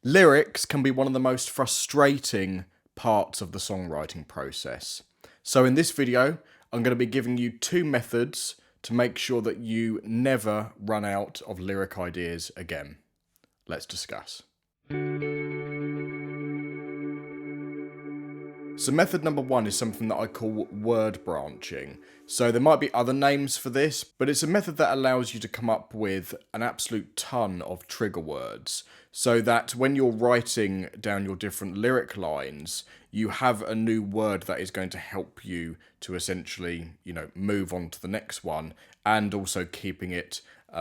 Lyrics can be one of the most frustrating parts of the songwriting process. So in this video, I'm going to be giving you 2 methods to make sure that you never run out of lyric ideas again. Let's discuss. So method number 1 is something that I call word branching. So there might be other names for this, but it's a method that allows you to come up with an absolute ton of trigger words, so that when you're writing down your different lyric lines, you have a new word that is going to help you to essentially, move on to the next one, and also keeping it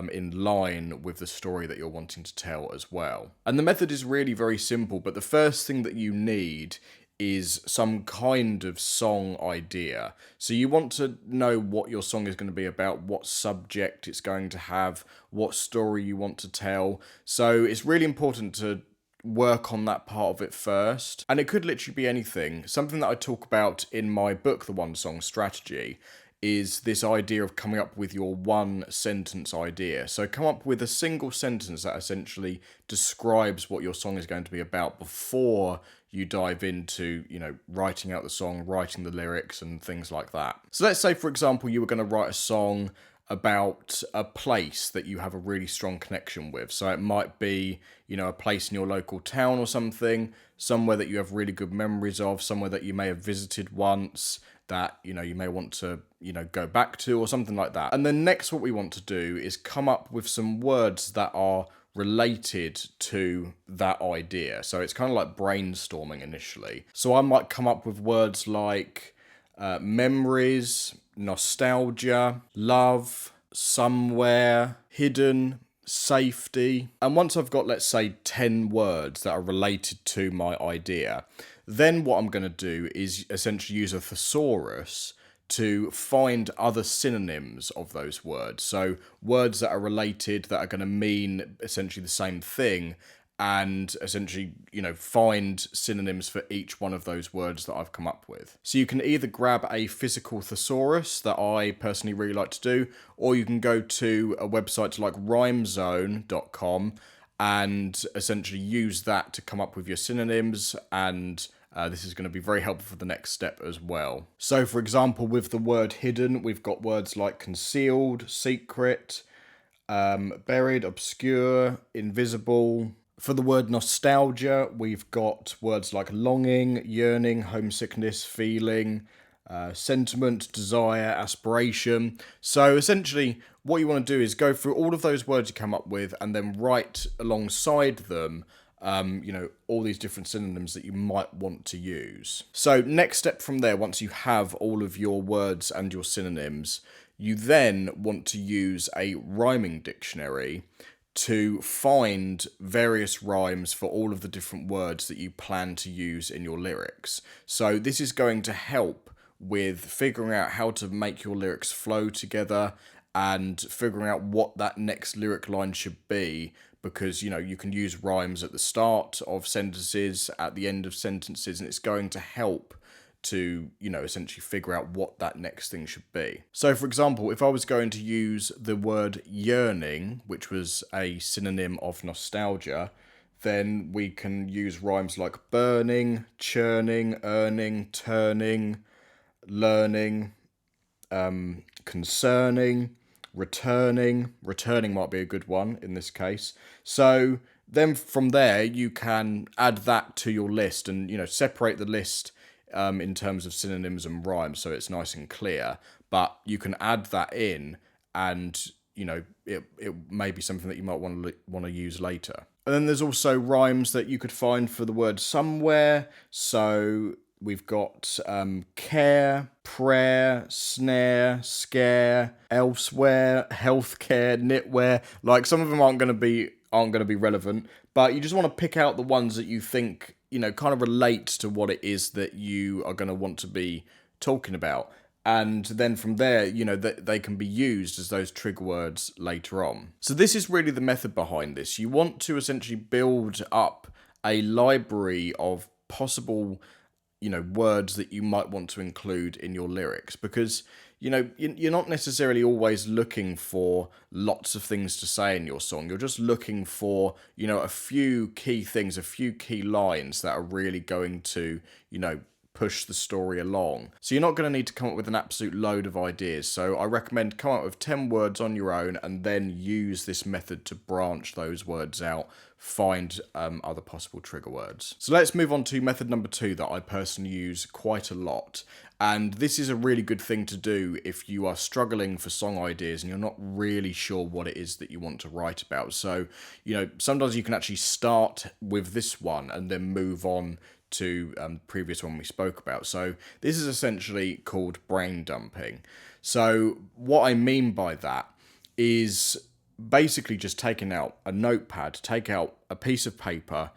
in line with the story that you're wanting to tell as well. And the method is really very simple, but the first thing that you need is some kind of song idea. So you want to know what your song is going to be about, what subject it's going to have, what story you want to tell. So it's really important to work on that part of it first. And it could literally be anything. Something that I talk about in my book, The One Song Strategy, is this idea of coming up with your 1-sentence idea. So come up with a single sentence that essentially describes what your song is going to be about before you dive into, writing out the song, writing the lyrics and things like that. So let's say, for example, you were going to write a song about a place that you have a really strong connection with. So it might be, a place in your local town or something, somewhere that you have really good memories of, somewhere that you may have visited once, that, you may want to, go back to or something like that. And then next what we want to do is come up with some words that are related to that idea. So it's kind of like brainstorming initially. So I might come up with words like memories, nostalgia, love, somewhere, hidden, safety. And once I've got, let's say, 10 words that are related to my idea, then what I'm going to do is essentially use a thesaurus to find other synonyms of those words. So words that are related, that are going to mean essentially the same thing, and essentially, find synonyms for each one of those words that I've come up with. So you can either grab a physical thesaurus that I personally really like to do, or you can go to a website like rhymezone.com and essentially use that to come up with your synonyms, and this is going to be very helpful for the next step as well. So for example, with the word hidden, we've got words like concealed, secret, buried, obscure, invisible. For the word nostalgia, we've got words like longing, yearning, homesickness, feeling, sentiment, desire, aspiration. So essentially, what you want to do is go through all of those words you come up with and then write alongside them all these different synonyms that you might want to use. So next step from there, once you have all of your words and your synonyms, you then want to use a rhyming dictionary to find various rhymes for all of the different words that you plan to use in your lyrics. So this is going to help with figuring out how to make your lyrics flow together and figuring out what that next lyric line should be, because you can use rhymes at the start of sentences, at the end of sentences, and it's going to help to essentially figure out what that next thing should be. So for example, if I was going to use the word yearning, which was a synonym of nostalgia, then we can use rhymes like burning, churning, earning, turning, learning, concerning, returning might be a good one in this case. So then from there you can add that to your list and separate the list in terms of synonyms and rhymes so it's nice and clear, but you can add that in and it may be something that you might want to use later. And then there's also rhymes that you could find for the word somewhere. So we've got care, prayer, snare, scare, elsewhere, healthcare, knitwear. Like, some of them aren't going to be relevant, but you just want to pick out the ones that you think kind of relate to what it is that you are going to want to be talking about. And then from there, they can be used as those trigger words later on. So this is really the method behind this. You want to essentially build up a library of possible words that you might want to include in your lyrics, because you're not necessarily always looking for lots of things to say in your song. You're just looking for, a few key things, a few key lines that are really going to, push the story along. So you're not going to need to come up with an absolute load of ideas. So I recommend come up with 10 words on your own and then use this method to branch those words out, find other possible trigger words. So let's move on to method number 2 that I personally use quite a lot. And this is a really good thing to do if you are struggling for song ideas and you're not really sure what it is that you want to write about. So, sometimes you can actually start with this one and then move on to the previous one we spoke about. So this is essentially called brain dumping. So what I mean by that is basically just taking out a notepad, take out a piece of paper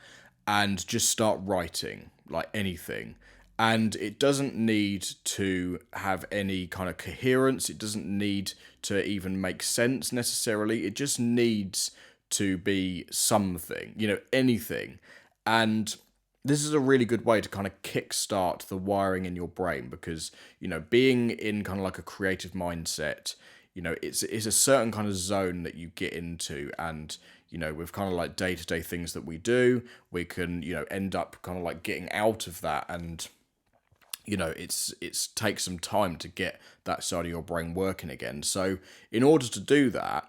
and just start writing like anything. And it doesn't need to have any kind of coherence. It doesn't need to even make sense necessarily. It just needs to be something, anything. And this is a really good way to kind of kickstart the wiring in your brain because, being in kind of like a creative mindset, it's a certain kind of zone that you get into. And, with kind of like day-to-day things that we do, we can, end up kind of like getting out of that. And, it's takes some time to get that side of your brain working again. So in order to do that,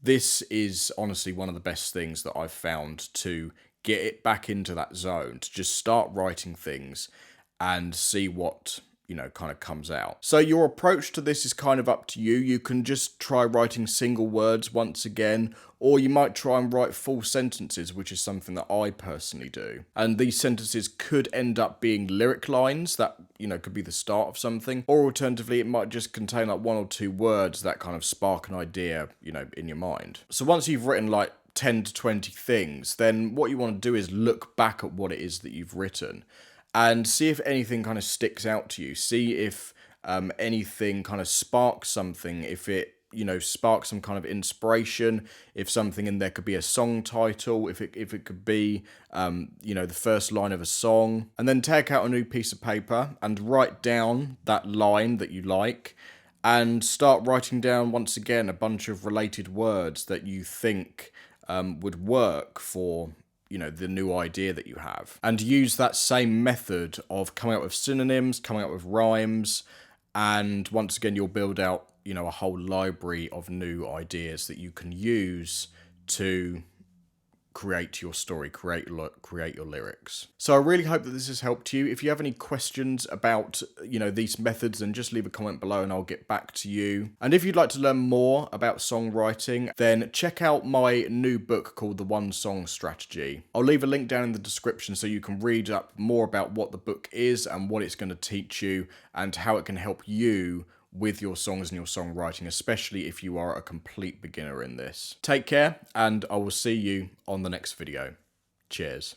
this is honestly one of the best things that I've found to get it back into that zone, to just start writing things and see what, kind of comes out. So your approach to this is kind of up to you. You can just try writing single words once again, or you might try and write full sentences, which is something that I personally do. And these sentences could end up being lyric lines that, could be the start of something, or alternatively, it might just contain like 1 or 2 words that kind of spark an idea, in your mind. So once you've written like 10 to 20 things, then what you want to do is look back at what it is that you've written and see if anything kind of sticks out to you. See if anything kind of sparks something, if it, sparks some kind of inspiration, if something in there could be a song title, if it could be, the first line of a song. And then take out a new piece of paper and write down that line that you like and start writing down once again a bunch of related words that you think would work for, the new idea that you have. And use that same method of coming up with synonyms, coming up with rhymes, and once again, you'll build out, a whole library of new ideas that you can use to create your story, create your lyrics. So I really hope that this has helped you. If you have any questions about, these methods, then just leave a comment below and I'll get back to you. And if you'd like to learn more about songwriting, then check out my new book called The One Song Strategy. I'll leave a link down in the description so you can read up more about what the book is and what it's going to teach you and how it can help you with your songs and your songwriting, especially if you are a complete beginner in this. Take care, and I will see you on the next video. Cheers.